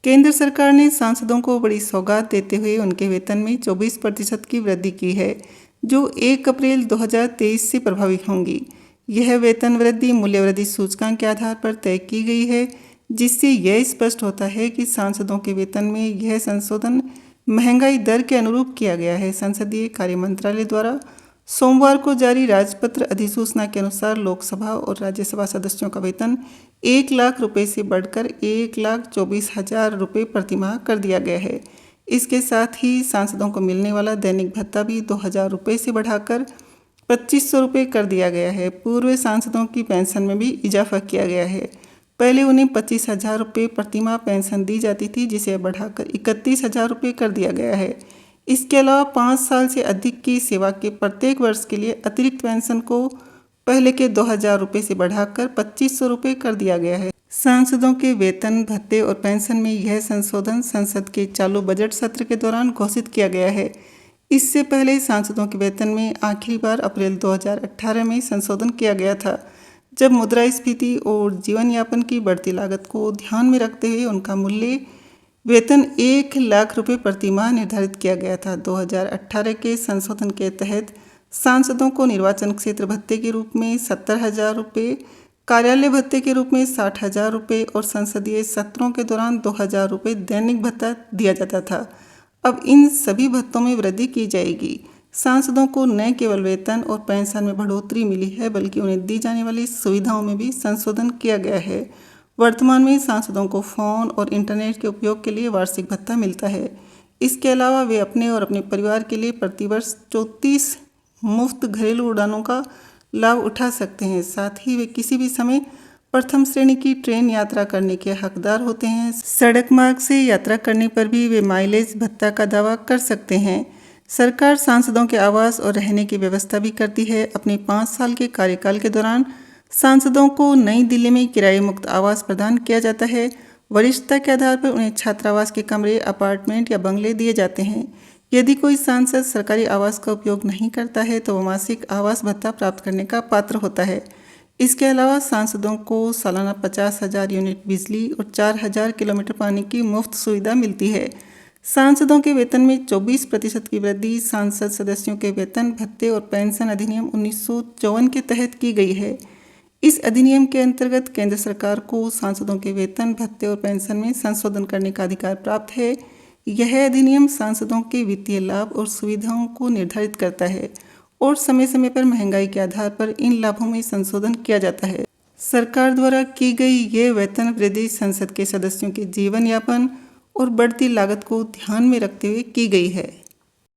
केंद्र सरकार ने सांसदों को बड़ी सौगात देते हुए उनके वेतन में 24% की वृद्धि की है, जो 1 अप्रैल 2023 से प्रभावी होंगी। यह वेतन वृद्धि मूल्य वृद्धि सूचकांक के आधार पर तय की गई है, जिससे यह स्पष्ट होता है कि सांसदों के वेतन में यह संशोधन महंगाई दर के अनुरूप किया गया है। संसदीय कार्य मंत्रालय द्वारा सोमवार को जारी राजपत्र अधिसूचना के अनुसार लोकसभा और राज्यसभा सदस्यों का वेतन 1 लाख रुपये से बढ़कर 1,24,000 रुपये प्रतिमाह कर दिया गया है। इसके साथ ही सांसदों को मिलने वाला दैनिक भत्ता भी 2,000 रुपये से बढ़ाकर 2,500 रुपये कर दिया गया है। पूर्व सांसदों की पेंशन में भी इजाफा किया गया है। पहले उन्हें 25,000 रुपये प्रतिमाह पेंशन दी जाती थी, जिसे बढ़ाकर 31,000 रुपये कर दिया गया है। इसके अलावा 5 साल से अधिक की सेवा के प्रत्येक वर्ष के लिए अतिरिक्त पेंशन को पहले के 2,000 रुपये से बढ़ाकर 2,500 रुपये कर दिया गया है। सांसदों के वेतन भत्ते और पेंशन में यह संशोधन संसद के चालू बजट सत्र के दौरान घोषित किया गया है। इससे पहले सांसदों के वेतन में आखिरी बार अप्रैल 2018 में संशोधन किया गया था, जब मुद्रास्फीति और जीवन यापन की बढ़ती लागत को ध्यान में रखते हुए उनका मूल्य वेतन 1 लाख रुपये प्रतिमाह निर्धारित किया गया था। 2018 के संशोधन के तहत सांसदों को निर्वाचन क्षेत्र भत्ते के रूप में 70,000 रुपये, कार्यालय भत्ते के रूप में 60,000 रुपये और संसदीय सत्रों के दौरान 2,000 रुपये दैनिक भत्ता दिया जाता था। अब इन सभी भत्तों में वृद्धि की जाएगी। सांसदों को न केवल वेतन और पेंशन में बढ़ोतरी मिली है, बल्कि उन्हें दी जाने वाली सुविधाओं में भी संशोधन किया गया है। वर्तमान में सांसदों को फ़ोन और इंटरनेट के उपयोग के लिए वार्षिक भत्ता मिलता है। इसके अलावा वे अपने और अपने परिवार के लिए प्रतिवर्ष 34 मुफ्त घरेलू उड़ानों का लाभ उठा सकते हैं। साथ ही वे किसी भी समय प्रथम श्रेणी की ट्रेन यात्रा करने के हकदार होते हैं। सड़क मार्ग से यात्रा करने पर भी वे माइलेज भत्ता का दावा कर सकते हैं। सरकार सांसदों के आवास और रहने की व्यवस्था भी करती है। अपने 5 साल के कार्यकाल के दौरान सांसदों को नई दिल्ली में किराए मुक्त आवास प्रदान किया जाता है। वरिष्ठता के आधार पर उन्हें छात्रावास के कमरे, अपार्टमेंट या बंगले दिए जाते हैं। यदि कोई सांसद सरकारी आवास का उपयोग नहीं करता है तो वह मासिक आवास भत्ता प्राप्त करने का पात्र होता है। इसके अलावा सांसदों को सालाना 50,000 यूनिट बिजली और 4,000 किलोमीटर पानी की मुफ्त सुविधा मिलती है। सांसदों के वेतन में 24% की वृद्धि सांसद सदस्यों के वेतन भत्ते और पेंशन अधिनियम 1954 के तहत की गई है। इस अधिनियम के अंतर्गत केंद्र सरकार को सांसदों के वेतन भत्ते और पेंशन में संशोधन करने का अधिकार प्राप्त है। यह अधिनियम सांसदों के वित्तीय लाभ और सुविधाओं को निर्धारित करता है और समय समय पर महंगाई के आधार पर इन लाभों में संशोधन किया जाता है। सरकार द्वारा की गई ये वेतन वृद्धि संसद के सदस्यों के जीवन यापन और बढ़ती लागत को ध्यान में रखते हुए की गई है।